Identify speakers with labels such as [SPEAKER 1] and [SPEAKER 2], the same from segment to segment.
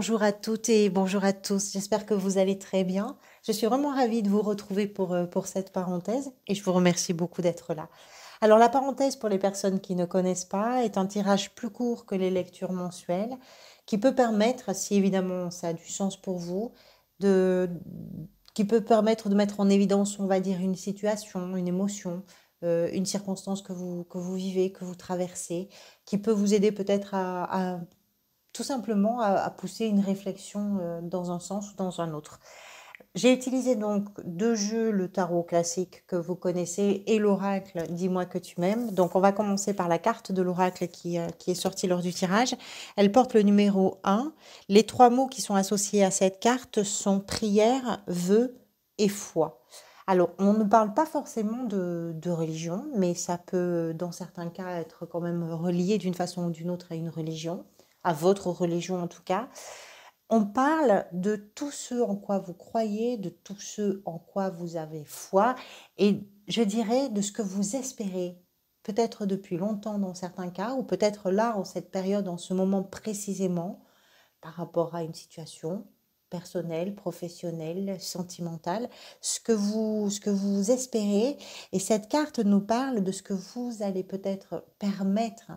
[SPEAKER 1] bonjour à toutes et bonjour à tous. J'espère que vous allez très bien. Je suis vraiment ravie de vous retrouver pour cette parenthèse et je vous remercie beaucoup d'être là. Alors, la parenthèse, pour les personnes qui ne connaissent pas, est un tirage plus court que les lectures mensuelles qui peut permettre, si évidemment ça a du sens pour vous, de, qui peut permettre de mettre en évidence, on va dire, une situation, une émotion, une circonstance que vous vivez, que vous traversez, qui peut vous aider peut-être à tout simplement à pousser une réflexion dans un sens ou dans un autre. J'ai utilisé donc deux jeux, le tarot classique que vous connaissez et l'oracle Dis-moi que tu m'aimes. Donc on va commencer par la carte de l'oracle qui est sortie lors du tirage. Elle porte le numéro 1. Les trois mots qui sont associés à cette carte sont prière, vœu et foi. Alors, on ne parle pas forcément de religion, mais ça peut, dans certains cas, être quand même relié d'une façon ou d'une autre à une religion, à votre religion en tout cas. On parle de tout ce en quoi vous croyez, de tout ce en quoi vous avez foi, et je dirais de ce que vous espérez, peut-être depuis longtemps dans certains cas, ou peut-être là, en cette période, en ce moment précisément, par rapport à une situation personnelle, professionnelle, sentimentale, ce que vous espérez. Et cette carte nous parle de ce que vous allez peut-être permettre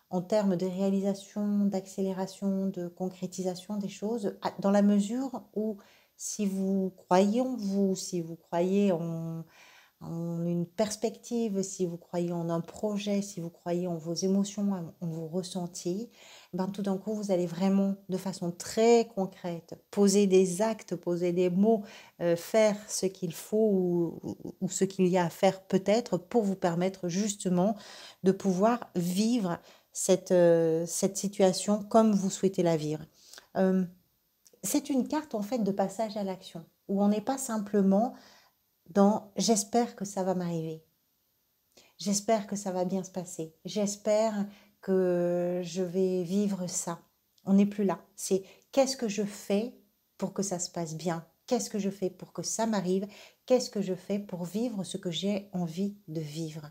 [SPEAKER 1] en termes de réalisation, d'accélération, de concrétisation des choses, dans la mesure où si vous croyez en vous, si vous croyez en une perspective, si vous croyez en un projet, si vous croyez en vos émotions, en vos ressentis, ben tout d'un coup, vous allez vraiment, de façon très concrète, poser des actes, poser des mots, faire ce qu'il faut ou ce qu'il y a à faire peut-être pour vous permettre justement de pouvoir vivre cette situation comme vous souhaitez la vivre. Euh, c'est une carte en fait de passage à l'action, où on n'est pas simplement dans j'espère que ça va m'arriver, j'espère que ça va bien se passer, j'espère que je vais vivre ça. On n'est plus là. C'est qu'est-ce que je fais pour que ça se passe bien? Qu'est-ce que je fais pour que ça m'arrive? Qu'est-ce que je fais pour vivre ce que j'ai envie de vivre?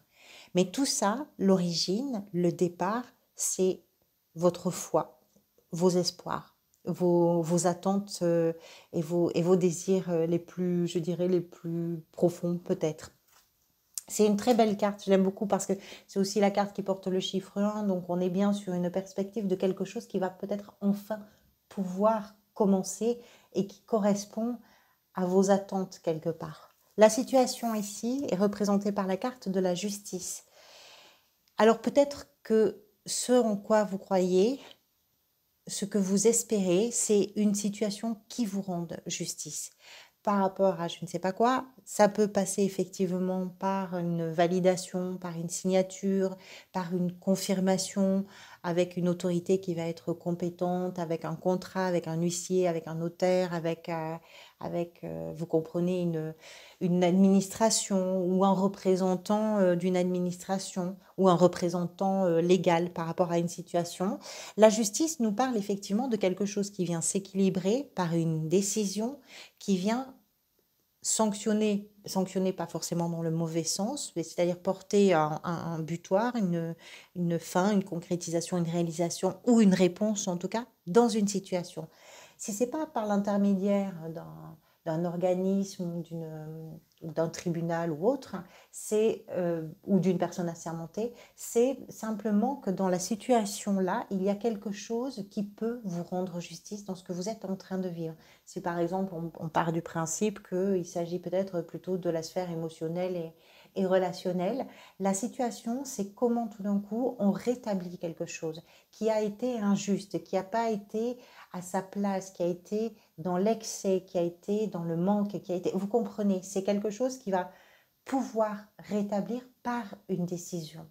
[SPEAKER 1] Mais tout ça, l'origine, le départ, c'est votre foi, vos espoirs, vos attentes et vos désirs les plus, je dirais, les plus profonds peut-être. C'est une très belle carte, je l'aime beaucoup parce que c'est aussi la carte qui porte le chiffre 1, donc on est bien sur une perspective de quelque chose qui va peut-être enfin pouvoir commencer et qui correspond à vos attentes quelque part. La situation ici est représentée par la carte de la justice. Alors peut-être que ce en quoi vous croyez, ce que vous espérez, c'est une situation qui vous rende justice. Par rapport à je ne sais pas quoi, ça peut passer effectivement par une validation, par une signature, par une confirmation avec une autorité qui va être compétente, avec un contrat, avec un huissier, avec un notaire, vous comprenez, une administration ou un représentant d'une administration ou un représentant légal par rapport à une situation. La justice nous parle effectivement de quelque chose qui vient s'équilibrer par une décision qui vient sanctionner pas forcément dans le mauvais sens, mais c'est-à-dire porter un butoir, une fin, une concrétisation, une réalisation ou une réponse en tout cas dans une situation. Si c'est pas par l'intermédiaire d'un organisme, d'un tribunal ou autre, ou d'une personne assermentée, c'est simplement que dans la situation là, il y a quelque chose qui peut vous rendre justice dans ce que vous êtes en train de vivre. Si par exemple on part du principe qu'il s'agit peut-être plutôt de la sphère émotionnelle et relationnelle, la situation c'est comment tout d'un coup on rétablit quelque chose qui a été injuste, qui n'a pas été à sa place, qui a été dans l'excès, qui a été dans le manque, qui a été... Vous comprenez, c'est quelque chose qui va pouvoir rétablir par une décision.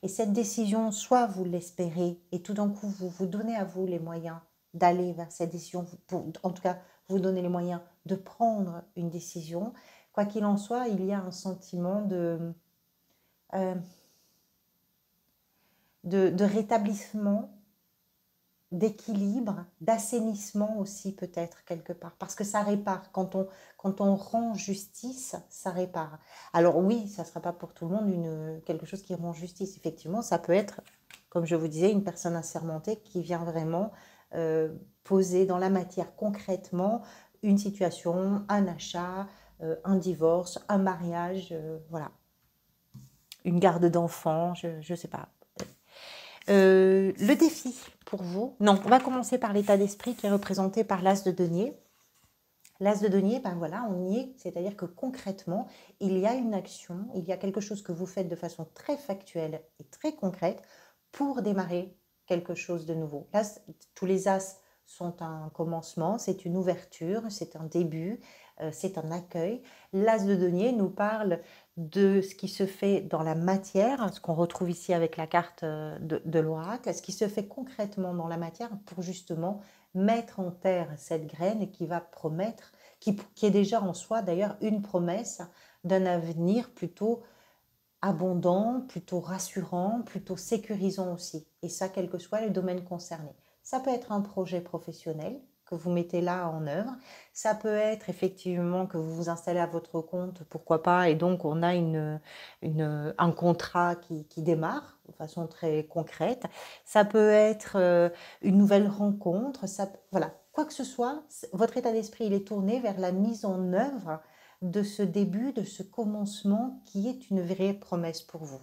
[SPEAKER 1] Et cette décision, soit vous l'espérez et tout d'un coup vous vous donnez à vous les moyens d'aller vers cette décision, en tout cas vous donnez les moyens de prendre une décision. Quoi qu'il en soit, il y a un sentiment euh, de rétablissement, d'équilibre, d'assainissement aussi peut-être quelque part, parce que ça répare. Quand on rend justice, ça répare. Alors oui, ça ne sera pas pour tout le monde quelque chose qui rend justice. Effectivement, ça peut être, comme je vous disais, une personne assermentée qui vient vraiment poser dans la matière concrètement une situation, un achat, un divorce, un mariage, voilà, une garde d'enfants, je ne sais pas. Le défi pour vous, non, on va commencer par l'état d'esprit qui est représenté par l'as de denier. L'as de denier, ben voilà, on y est, c'est-à-dire que concrètement, il y a une action, il y a quelque chose que vous faites de façon très factuelle et très concrète pour démarrer quelque chose de nouveau. Là, tous les as sont un commencement, c'est une ouverture, c'est un début, c'est un accueil. L'as de denier nous parle de ce qui se fait dans la matière, ce qu'on retrouve ici avec la carte de l'oracle, ce qui se fait concrètement dans la matière pour justement mettre en terre cette graine qui va promettre, qui est déjà en soi d'ailleurs une promesse d'un avenir plutôt abondant, plutôt rassurant, plutôt sécurisant aussi. Et ça, quel que soit le domaine concerné. Ça peut être un projet professionnel que vous mettez là en œuvre. Ça peut être effectivement que vous vous installez à votre compte, pourquoi pas, et donc on a un contrat qui démarre de façon très concrète. Ça peut être une nouvelle rencontre. Voilà, quoi que ce soit, votre état d'esprit il est tourné vers la mise en œuvre de ce début, de ce commencement qui est une vraie promesse pour vous.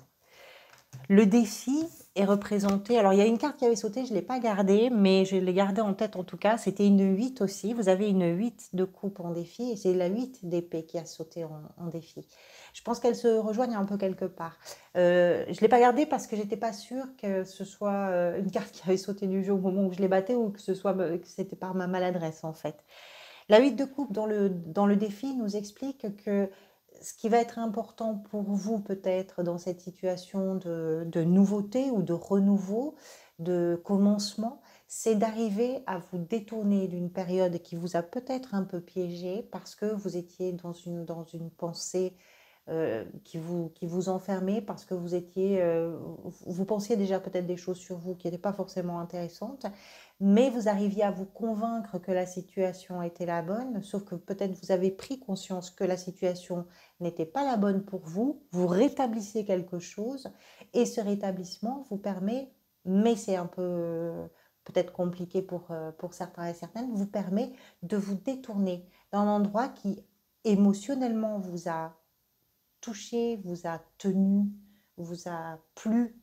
[SPEAKER 1] Le défi est représenté, alors il y a une carte qui avait sauté, je ne l'ai pas gardée, mais je l'ai gardée en tête en tout cas, c'était une 8 aussi, vous avez une 8 de coupe en défi, et c'est la 8 d'épée qui a sauté en défi. Je pense qu'elles se rejoignent un peu quelque part. Je ne l'ai pas gardée parce que j'étais pas sûre que ce soit une carte qui avait sauté du jeu au moment où je l'ai battée, ou que c'était par ma maladresse en fait. La 8 de coupe dans le défi nous explique que ce qui va être important pour vous peut-être dans cette situation de nouveauté ou de renouveau, de commencement, c'est d'arriver à vous détourner d'une période qui vous a peut-être un peu piégé parce que vous étiez dans une pensée qui vous enfermait parce que vous pensiez déjà peut-être des choses sur vous qui n'étaient pas forcément intéressantes, mais vous arriviez à vous convaincre que la situation était la bonne, sauf que peut-être vous avez pris conscience que la situation n'était pas la bonne pour vous, vous rétablissez quelque chose, et ce rétablissement vous permet, mais c'est un peu peut-être compliqué pour certains et certaines, vous permet de vous détourner d'un endroit qui émotionnellement vous a touché, vous a tenu, vous a plu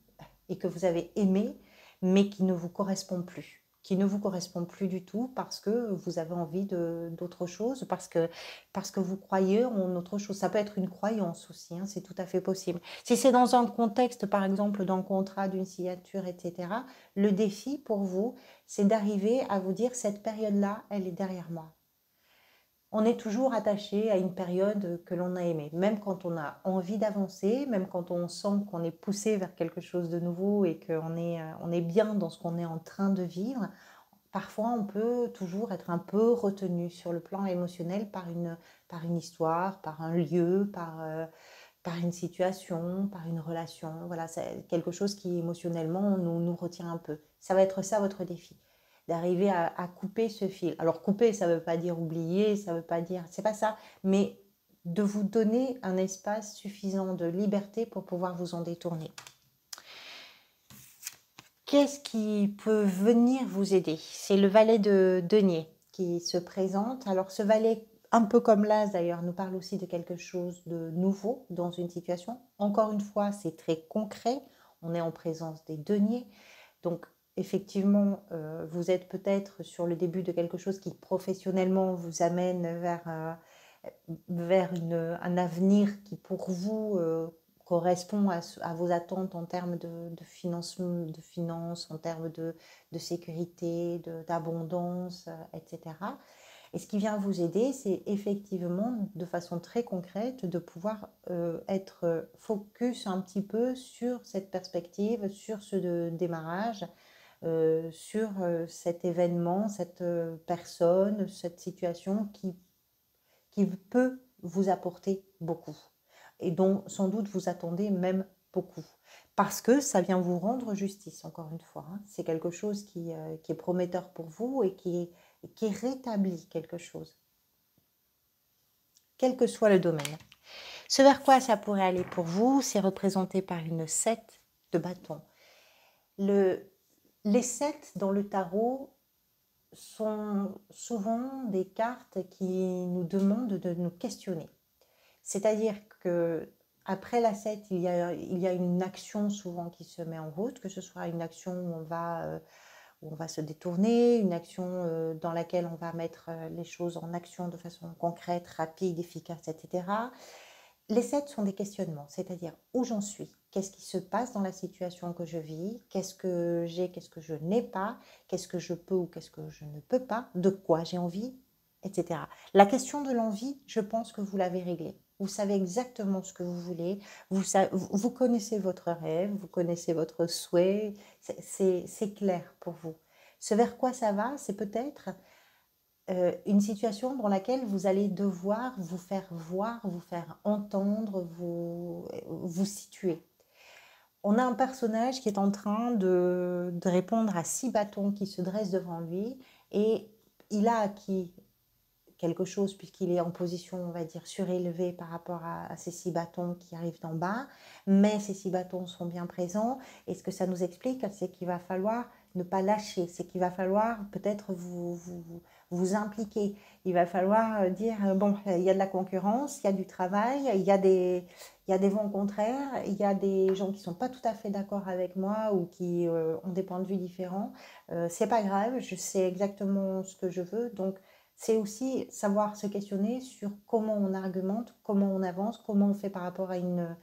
[SPEAKER 1] et que vous avez aimé, mais qui ne vous correspond plus. Qui ne vous correspond plus du tout parce que vous avez envie d'autre chose, parce que vous croyez en autre chose. Ça peut être une croyance aussi, hein, c'est tout à fait possible. Si c'est dans un contexte, par exemple, d'un contrat, d'une signature, etc., le défi pour vous, c'est d'arriver à vous dire cette période-là, elle est derrière moi. On est toujours attaché à une période que l'on a aimée, même quand on a envie d'avancer, même quand on sent qu'on est poussé vers quelque chose de nouveau et on est bien dans ce qu'on est en train de vivre. Parfois, on peut toujours être un peu retenu sur le plan émotionnel par une histoire, par un lieu, par une situation, par une relation. Voilà, c'est quelque chose qui émotionnellement nous retient un peu. Ça va être ça votre défi, d'arriver à couper ce fil. Alors couper, ça ne veut pas dire oublier, ça veut pas dire, c'est pas ça, mais de vous donner un espace suffisant de liberté pour pouvoir vous en détourner. Qu'est-ce qui peut venir vous aider? C'est le valet de denier qui se présente. Alors ce valet, un peu comme l'as d'ailleurs, nous parle aussi de quelque chose de nouveau dans une situation. Encore une fois, c'est très concret. On est en présence des deniers. Donc effectivement, vous êtes peut-être sur le début de quelque chose qui professionnellement vous amène vers un avenir qui pour vous correspond à vos attentes en termes de finances, en termes de sécurité, d'abondance, etc. Et ce qui vient vous aider, c'est effectivement, de façon très concrète, de pouvoir être focus un petit peu sur cette perspective, sur ce démarrage, sur cet événement, cette personne, cette situation qui peut vous apporter beaucoup et dont sans doute vous attendez même beaucoup. Parce que ça vient vous rendre justice, encore une fois. Hein. C'est quelque chose qui est prometteur pour vous et qui rétablit quelque chose, quel que soit le domaine. Ce vers quoi ça pourrait aller pour vous, c'est représenté par une 7 de bâton. Les 7 dans le tarot sont souvent des cartes qui nous demandent de nous questionner. C'est-à-dire que après la 7, il y a une action souvent qui se met en route, que ce soit une action où on va se détourner, une action dans laquelle on va mettre les choses en action de façon concrète, rapide, efficace, etc. Les 7 sont des questionnements, c'est-à-dire où j'en suis, qu'est-ce qui se passe dans la situation que je vis, qu'est-ce que j'ai, qu'est-ce que je n'ai pas, qu'est-ce que je peux ou qu'est-ce que je ne peux pas, de quoi j'ai envie, etc. La question de l'envie, je pense que vous l'avez réglée. Vous savez exactement ce que vous voulez, vous connaissez votre rêve, vous connaissez votre souhait, c'est clair pour vous. Ce vers quoi ça va, c'est peut-être une situation dans laquelle vous allez devoir vous faire voir, vous faire entendre, vous situer. On a un personnage qui est en train de répondre à 6 bâtons qui se dressent devant lui et il a acquis quelque chose puisqu'il est en position, on va dire, surélevée par rapport à ces 6 bâtons qui arrivent d'en bas, mais ces 6 bâtons sont bien présents et ce que ça nous explique, c'est qu'il va falloir ne pas lâcher, c'est qu'il va falloir peut-être vous impliquer, il va falloir dire, bon, il y a de la concurrence, il y a du travail, il y a des vents contraires, il y a des gens qui ne sont pas tout à fait d'accord avec moi ou qui ont des points de vue différents, c'est pas grave, je sais exactement ce que je veux, donc c'est aussi savoir se questionner sur comment on argumente, comment on avance, comment on fait par rapport à une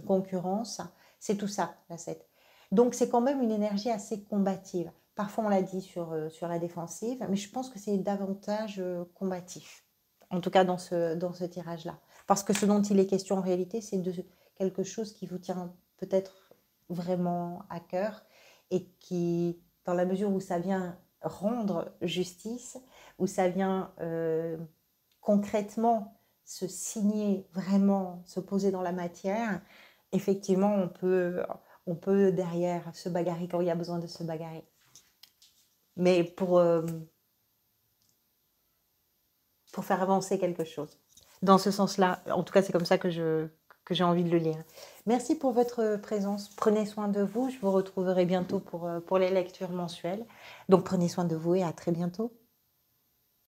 [SPEAKER 1] concurrence. C'est tout ça, la 7. Donc c'est quand même une énergie assez combative. Parfois on l'a dit sur la défensive, mais je pense que c'est davantage combatif. En tout cas dans ce tirage-là. Parce que ce dont il est question en réalité, c'est de quelque chose qui vous tient peut-être vraiment à cœur et qui, dans la mesure où ça vient rendre justice, où ça vient concrètement se signer, vraiment se poser dans la matière, effectivement, on peut derrière se bagarrer quand il y a besoin de se bagarrer. Mais pour faire avancer quelque chose. Dans ce sens-là, en tout cas, c'est comme ça que j'ai envie de le lire. Merci pour votre présence. Prenez soin de vous. Je vous retrouverai bientôt pour les lectures mensuelles. Donc, prenez soin de vous et à très bientôt.